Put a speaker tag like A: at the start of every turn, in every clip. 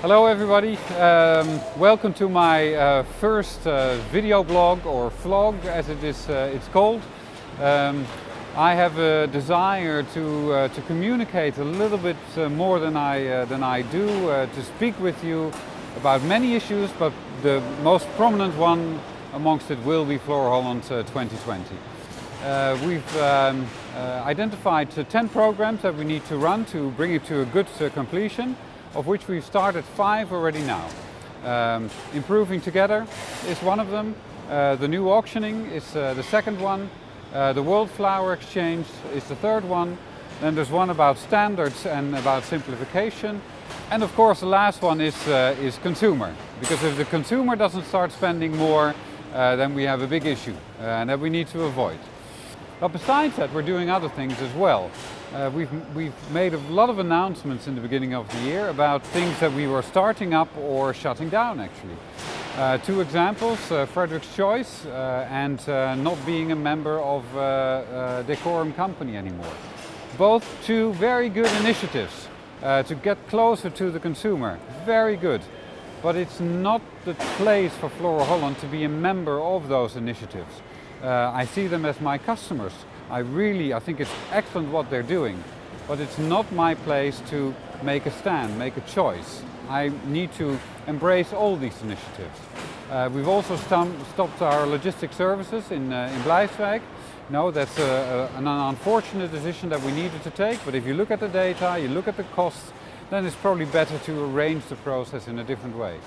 A: Hello everybody, welcome to my first video blog or vlog as it's called. I have a desire to communicate a little bit more than I do, to speak with you about many issues, but the most prominent one amongst it will be FloraHolland 2020. We've identified 10 programs that we need to run to bring it to a good completion, of which we've started 5 already now. Improving Together is one of them. The new auctioning is the second one. The World Flower Exchange is the third one. Then there's one about standards and about simplification. And of course the last one is consumer. Because if the consumer doesn't start spending more, then we have a big issue and that we need to avoid. But besides that, we're doing other things as well. We've made a lot of announcements in the beginning of the year about things that we were starting up or shutting down actually. 2 examples, Frederick's Choice and not being a member of Decorum Company anymore. Both 2 very good initiatives to get closer to the consumer. Very good. But it's not the place for FloraHolland to be a member of those initiatives. I see them as my customers. I think it's excellent what they're doing, but it's not my place to make a stand, make a choice. I need to embrace all these initiatives. We've also stopped our logistic services in Blijswijk. No, that's an unfortunate decision that we needed to take, but if you look at the data, you look at the costs, then it's probably better to arrange the process in a different way.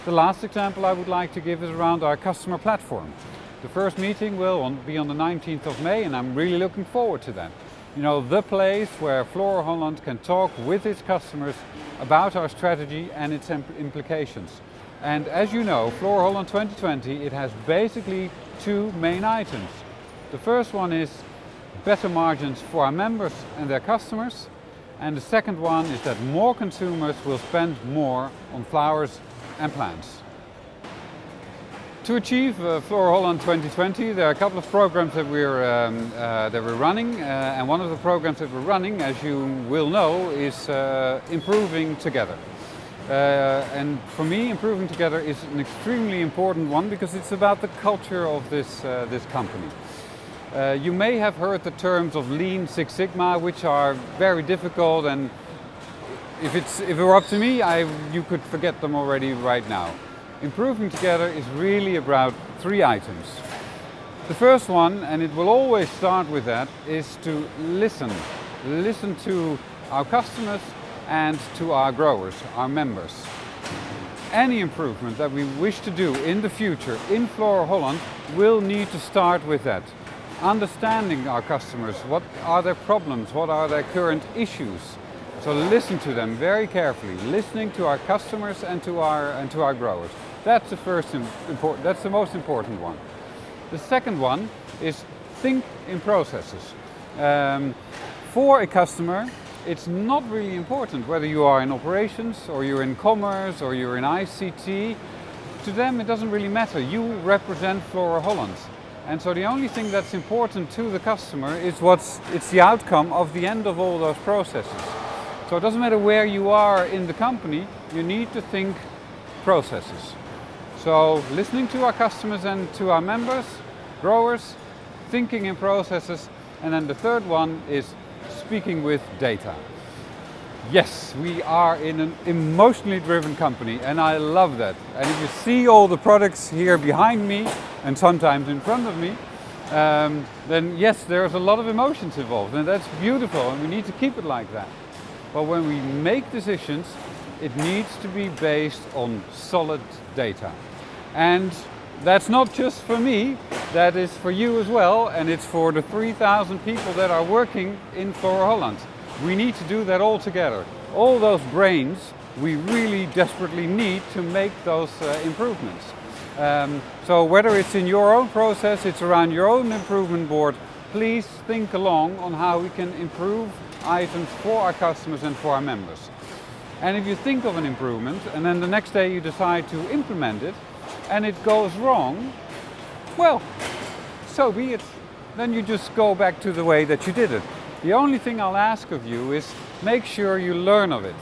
A: The last example I would like to give is around our customer platform. The first meeting will be on the 19th of May and I'm really looking forward to that. You know, the place where FloraHolland can talk with its customers about our strategy and its implications. And as you know, FloraHolland 2020, it has basically 2 main items. The first one is better margins for our members and their customers. And the second one is that more consumers will spend more on flowers and plants. To achieve FloraHolland 2020, there are a couple of programs that we're running, and one of the programs that we're running, as you will know, is Improving Together. And for me, Improving Together is an extremely important one because it's about the culture of this company. You may have heard the terms of Lean Six Sigma, which are very difficult, and if it were up to me, you could forget them already right now. Improving Together is really about 3 items. The first one, and it will always start with that, is to listen. Listen to our customers and to our growers, our members. Any improvement that we wish to do in the future in FloraHolland will need to start with that. Understanding our customers, what are their problems, what are their current issues. So listen to them very carefully, listening to our customers and to our growers. That's that's the most important one. The second one is think in processes. For a customer, it's not really important whether you are in operations or you're in commerce or you're in ICT. To them it doesn't really matter. You represent FloraHolland. And so the only thing that's important to the customer is it's the outcome of the end of all those processes. So it doesn't matter where you are in the company, you need to think processes. So listening to our customers and to our members, growers, thinking in processes, and then the third one is speaking with data. Yes, we are in an emotionally driven company and I love that. And if you see all the products here behind me and sometimes in front of me, then yes, there's a lot of emotions involved and that's beautiful and we need to keep it like that. But when we make decisions, it needs to be based on solid data. And that's not just for me, that is for you as well, and it's for the 3,000 people that are working in FloraHolland. We need to do that all together. All those brains we really desperately need to make those improvements. So whether it's in your own process, it's around your own improvement board, please think along on how we can improve items for our customers and for our members. And if you think of an improvement and then the next day you decide to implement it and it goes wrong, well, so be it. Then you just go back to the way that you did it. The only thing I'll ask of you is make sure you learn of it.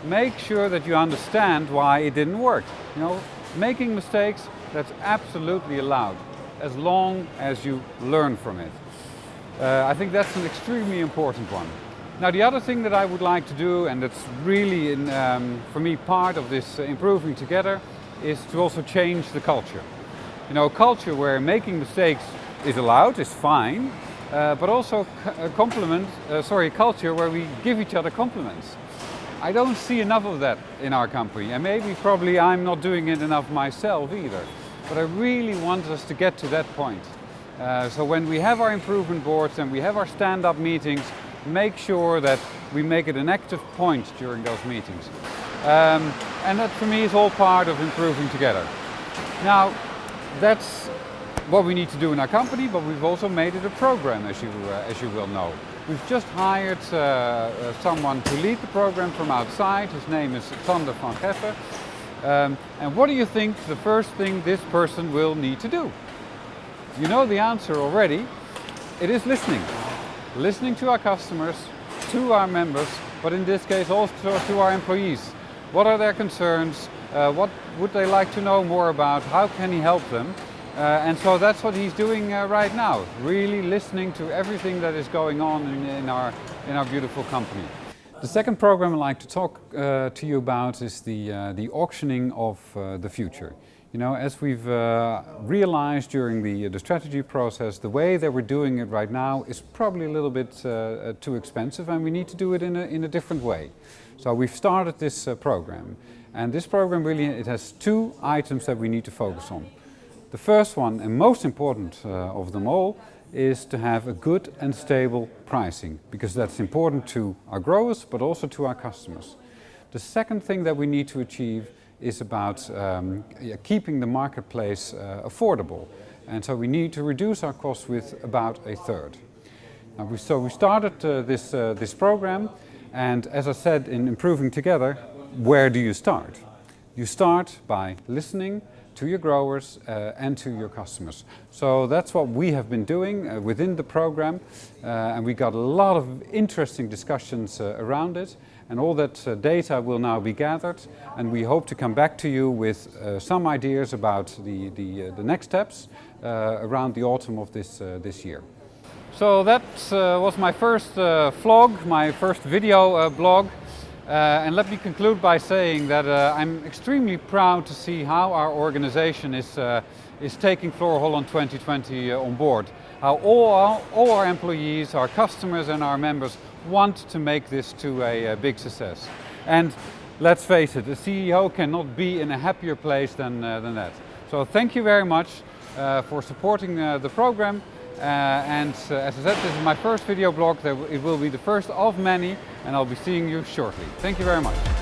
A: make sure that you understand why it didn't work. You know, making mistakes, that's absolutely allowed, as long as you learn from it. I think that's an extremely important one. Now, the other thing that I would like to do, and that's really, for me, part of this improving together, is to also change the culture. You know, a culture where making mistakes is allowed, is fine, but also a culture where we give each other compliments. I don't see enough of that in our company, and probably I'm not doing it enough myself either. But I really want us to get to that point. So when we have our improvement boards and we have our stand-up meetings, make sure that we make it an active point during those meetings. And that for me is all part of improving together. Now, that's what we need to do in our company, but we've also made it a program, as you will know. We've just hired someone to lead the program from outside. His name is Sander van Geffen. And what do you think the first thing this person will need to do? You know the answer already. It is listening. Listening to our customers, to our members, but in this case also to our employees. What are their concerns? What would they like to know more about? How can he help them? And so that's what he's doing right now, really listening to everything that is going on in our beautiful company. The second program I'd like to talk to you about is the auctioning of the future. You know, as we've realized during the strategy process, the way that we're doing it right now is probably a little bit too expensive, and we need to do it in a different way. So we've started this program, and this program really, it has two items that we need to focus on. The first one, and most important of them all, is to have a good and stable pricing, because that's important to our growers but also to our customers. The second thing that we need to achieve is about keeping the marketplace affordable, and so we need to reduce our costs with about a third. Now, we started this program, and as I said, in improving together, where do you start? You start by listening to your growers and to your customers. So that's what we have been doing within the program, and we got a lot of interesting discussions around it, and all that data will now be gathered, and we hope to come back to you with some ideas about the next steps around the autumn of this year. So that was my first vlog, my first video blog. And let me conclude by saying that I'm extremely proud to see how our organization is taking FloraHolland 2020 on board. How all our employees, our customers and our members want to make this to a big success. And let's face it, the CEO cannot be in a happier place than that. So thank you very much for supporting the program. And as I said, this is my first video blog. It will be the first of many, and I'll be seeing you shortly. Thank you very much.